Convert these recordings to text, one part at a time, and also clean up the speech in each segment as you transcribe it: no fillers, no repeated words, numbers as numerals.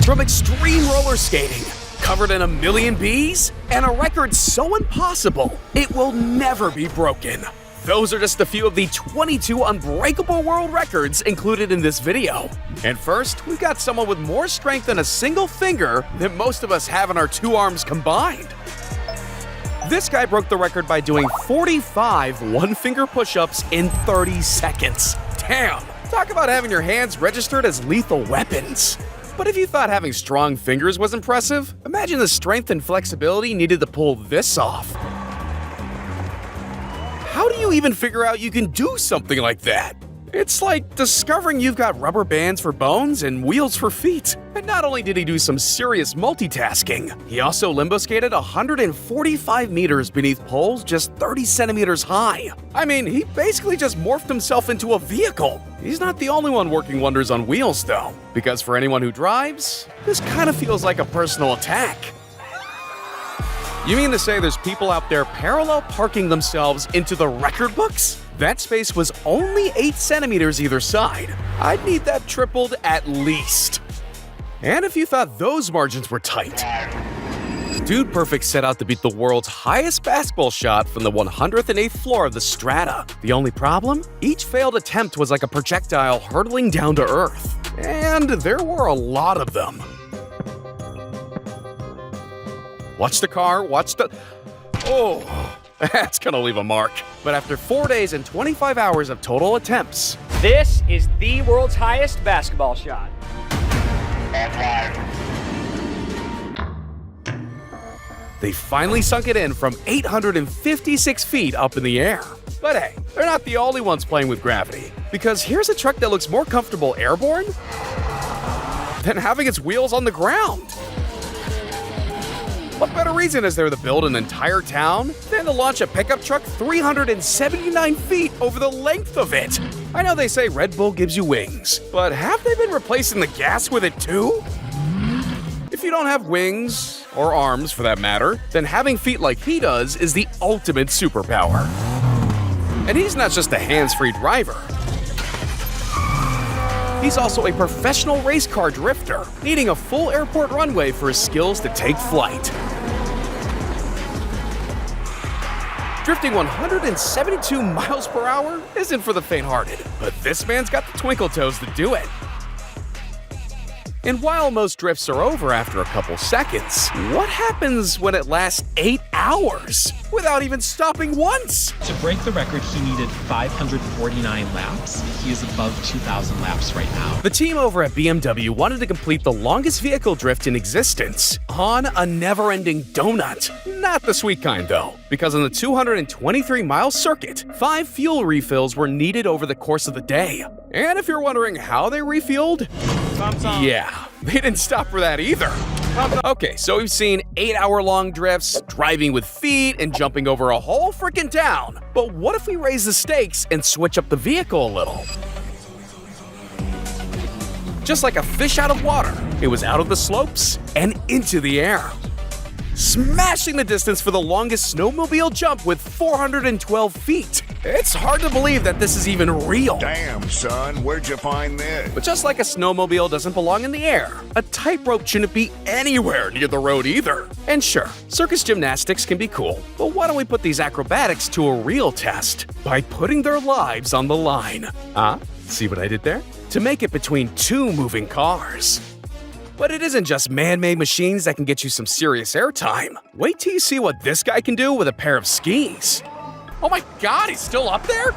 from extreme roller skating, covered in a million bees, and a record so impossible it will never be broken. Those are just a few of the 22 unbreakable world records included in this video. And first, we've got someone with more strength in a single finger than most of us have in our 2 arms combined. This guy broke the record by doing 45 one-finger push-ups in 30 seconds. Damn! Talk about having your hands registered as lethal weapons. But if you thought having strong fingers was impressive, imagine the strength and flexibility needed to pull this off. How do you even figure out you can do something like that? It's like discovering you've got rubber bands for bones and wheels for feet. And not only did he do some serious multitasking, he also limbo skated 145 meters beneath poles just 30 centimeters high. I mean, he basically just morphed himself into a vehicle. He's not the only one working wonders on wheels, though, because for anyone who drives, this kind of feels like a personal attack. You mean to say there's people out there parallel parking themselves into the record books? That space was only 8 centimeters either side. I'd need that tripled at least. And if you thought those margins were tight, Dude Perfect set out to beat the world's highest basketball shot from the 108th floor of the Strata. The only problem? Each failed attempt was like a projectile hurtling down to Earth. And there were a lot of them. Watch the car, watch the... Oh, that's gonna leave a mark. But after 4 days and 25 hours of total attempts... This is the world's highest basketball shot. They finally sunk it in from 856 feet up in the air. But hey, they're not the only ones playing with gravity. Because here's a truck that looks more comfortable airborne than having its wheels on the ground. What better reason is there to build an entire town than to launch a pickup truck 379 feet over the length of it? I know they say Red Bull gives you wings, but have they been replacing the gas with it too? If you don't have wings, or arms for that matter, then having feet like he does is the ultimate superpower. And he's not just a hands-free driver. He's also a professional race car drifter, needing a full airport runway for his skills to take flight. Drifting 172 miles per hour isn't for the faint-hearted, but this man's got the twinkle toes to do it. And while most drifts are over after a couple seconds, what happens when it lasts 8 hours without even stopping once? To break the record, he needed 549 laps. He is above 2,000 laps right now. The team over at BMW wanted to complete the longest vehicle drift in existence on a never-ending donut. Not the sweet kind, though, because on the 223-mile circuit, 5 fuel refills were needed over the course of the day. And if you're wondering how they refueled, yeah, they didn't stop for that either. Okay, so we've seen 8-hour-long drifts, driving with feet, and jumping over a whole freaking town. But what if we raise the stakes and switch up the vehicle a little? Just like a fish out of water, it was out of the slopes and into the air, smashing the distance for the longest snowmobile jump with 412 feet. It's hard to believe that this is even real. Damn, son, where'd you find this? But just like a snowmobile doesn't belong in the air, a tightrope shouldn't be anywhere near the road either. And sure, circus gymnastics can be cool, but why don't we put these acrobatics to a real test by putting their lives on the line? See what I did there? To make it between 2 moving cars. But it isn't just man-made machines that can get you some serious airtime. Wait till you see what this guy can do with a pair of skis. Oh my god, he's still up there?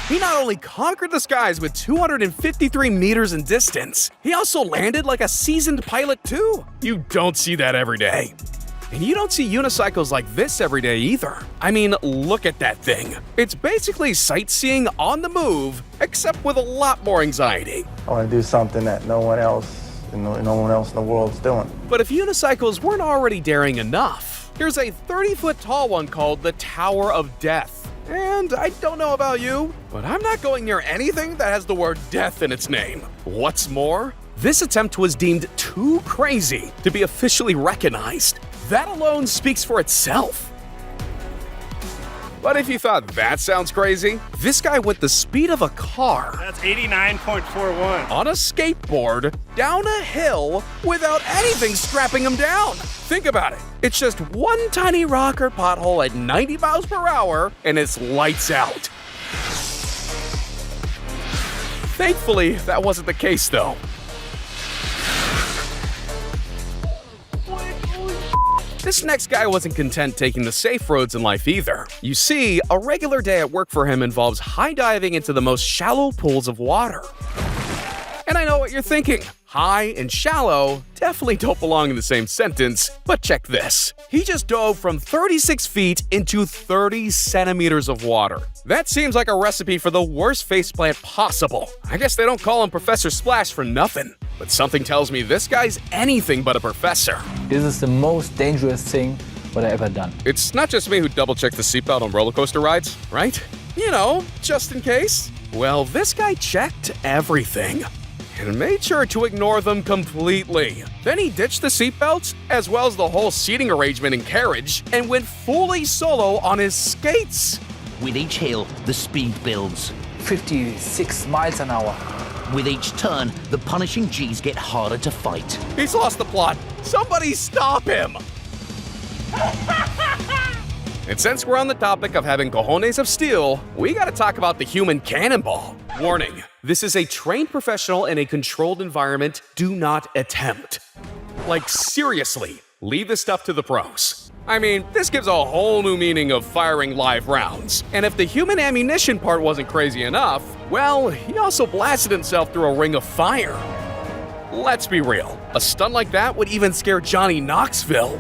He not only conquered the skies with 253 meters in distance, he also landed like a seasoned pilot too. You don't see that every day. And you don't see unicycles like this every day either. I mean, look at that thing. It's basically sightseeing on the move, except with a lot more anxiety. I want to do something that no one else in the world's doing. But if unicycles weren't already daring enough, here's a 30-foot tall one called the Tower of Death. And I don't know about you, but I'm not going near anything that has the word death in its name. What's more, this attempt was deemed too crazy to be officially recognized. That alone speaks for itself. But if you thought that sounds crazy, this guy went the speed of a car That's 89.41. on a skateboard down a hill without anything strapping him down. Think about it. It's just one tiny rock or pothole at 90 miles per hour and it's lights out. Thankfully, that wasn't the case though. This next guy wasn't content taking the safe roads in life either. You see, a regular day at work for him involves high diving into the most shallow pools of water. And I know what you're thinking. High and shallow definitely don't belong in the same sentence, but check this. He just dove from 36 feet into 30 centimeters of water. That seems like a recipe for the worst faceplant possible. I guess they don't call him Professor Splash for nothing. But something tells me this guy's anything but a professor. This is the most dangerous thing what I ever done. It's not just me who double-checks the seatbelt on roller coaster rides, right? You know, just in case. Well, this guy checked everything and made sure to ignore them completely. Then he ditched the seatbelts, as well as the whole seating arrangement and carriage, and went fully solo on his skates. With each hill, the speed builds. 56 miles an hour. With each turn, the punishing G's get harder to fight. He's lost the plot. Somebody stop him! And since we're on the topic of having cojones of steel, we gotta talk about the human cannonball. Warning, this is a trained professional in a controlled environment. Do not attempt. Like seriously, leave this stuff to the pros. I mean, this gives a whole new meaning of firing live rounds. And if the human ammunition part wasn't crazy enough, well, he also blasted himself through a ring of fire. Let's be real, a stunt like that would even scare Johnny Knoxville.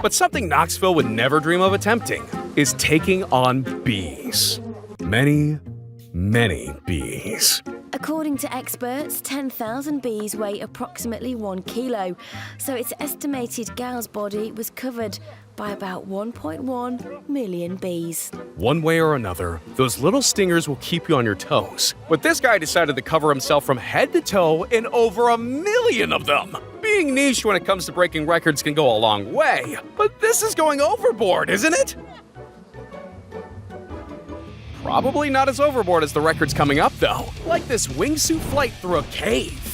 But something Knoxville would never dream of attempting is taking on bees. Many, many bees. According to experts, 10,000 bees weigh approximately 1 kilo, so it's estimated Gal's body was covered by about 1.1 million bees. One way or another, those little stingers will keep you on your toes. But this guy decided to cover himself from head to toe in over 1 million of them. Being niche when it comes to breaking records can go a long way, but this is going overboard, isn't it? Probably not as overboard as the records coming up though, like this wingsuit flight through a cave.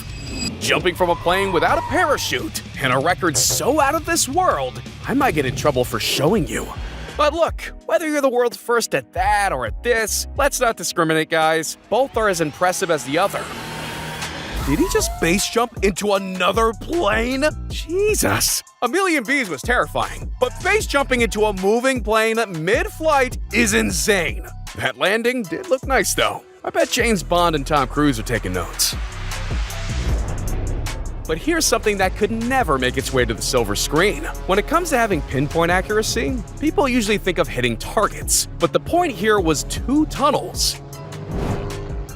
Jumping from a plane without a parachute, and a record so out of this world, I might get in trouble for showing you. But look, whether you're the world's first at that or at this, let's not discriminate, guys. Both are as impressive as the other. Did he just base jump into another plane? Jesus. 1 million bees was terrifying, but base jumping into a moving plane mid-flight is insane. That landing did look nice though. I bet James Bond and Tom Cruise are taking notes. But here's something that could never make its way to the silver screen. When it comes to having pinpoint accuracy, people usually think of hitting targets, but the point here was 2 tunnels.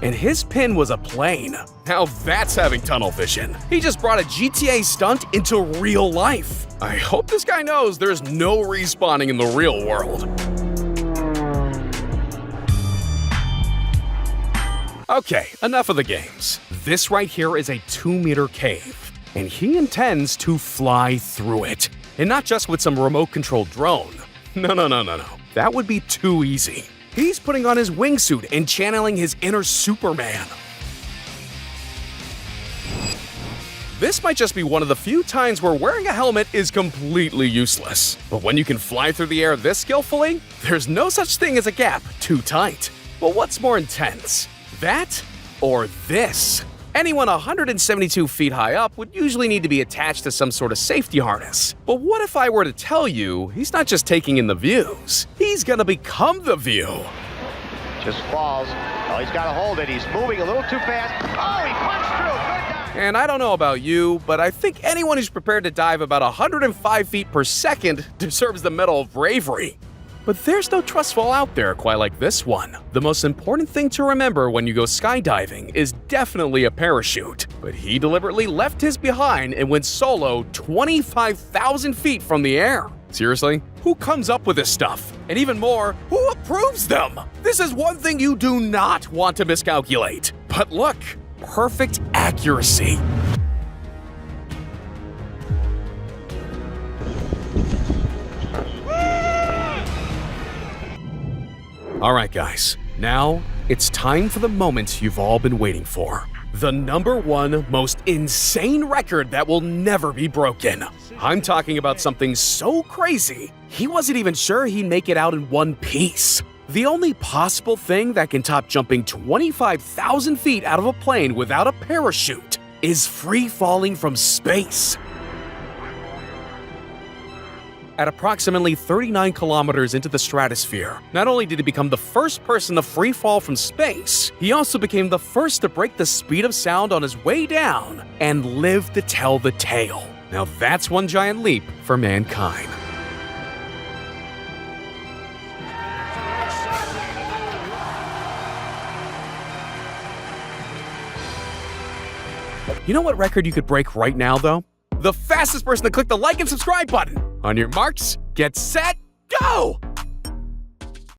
And his pin was a plane. Now that's having tunnel vision. He just brought a GTA stunt into real life. I hope this guy knows there's no respawning in the real world. Okay, enough of the games. This right here is a 2-meter cave, and he intends to fly through it. And not just with some remote-controlled drone. No. That would be too easy. He's putting on his wingsuit and channeling his inner Superman. This might just be one of the few times where wearing a helmet is completely useless. But when you can fly through the air this skillfully, there's no such thing as a gap too tight. But what's more intense? That or this? Anyone 172 feet high up would usually need to be attached to some sort of safety harness. But what if I were to tell you he's not just taking in the views, he's gonna become the view? Just falls. Oh, he's got to hold it. He's moving a little too fast. Oh, he punched through. Good dive. And I don't know about you, but I think anyone who's prepared to dive about 105 feet per second deserves the Medal of Bravery. But there's no trust fall out there quite like this one. The most important thing to remember when you go skydiving is definitely a parachute. But he deliberately left his behind and went solo 25,000 feet from the air. Seriously? Who comes up with this stuff? And even more, who approves them? This is one thing you do not want to miscalculate. But look, perfect accuracy. Alright guys, now it's time for the moment you've all been waiting for. The #1 most insane record that will never be broken. I'm talking about something so crazy, he wasn't even sure he'd make it out in one piece. The only possible thing that can top jumping 25,000 feet out of a plane without a parachute is free falling from space. At approximately 39 kilometers into the stratosphere, not only did he become the first person to free fall from space, he also became the first to break the speed of sound on his way down and live to tell the tale. Now that's one giant leap for mankind. You know what record you could break right now, though? The fastest person to click the like and subscribe button. On your marks, get set, go!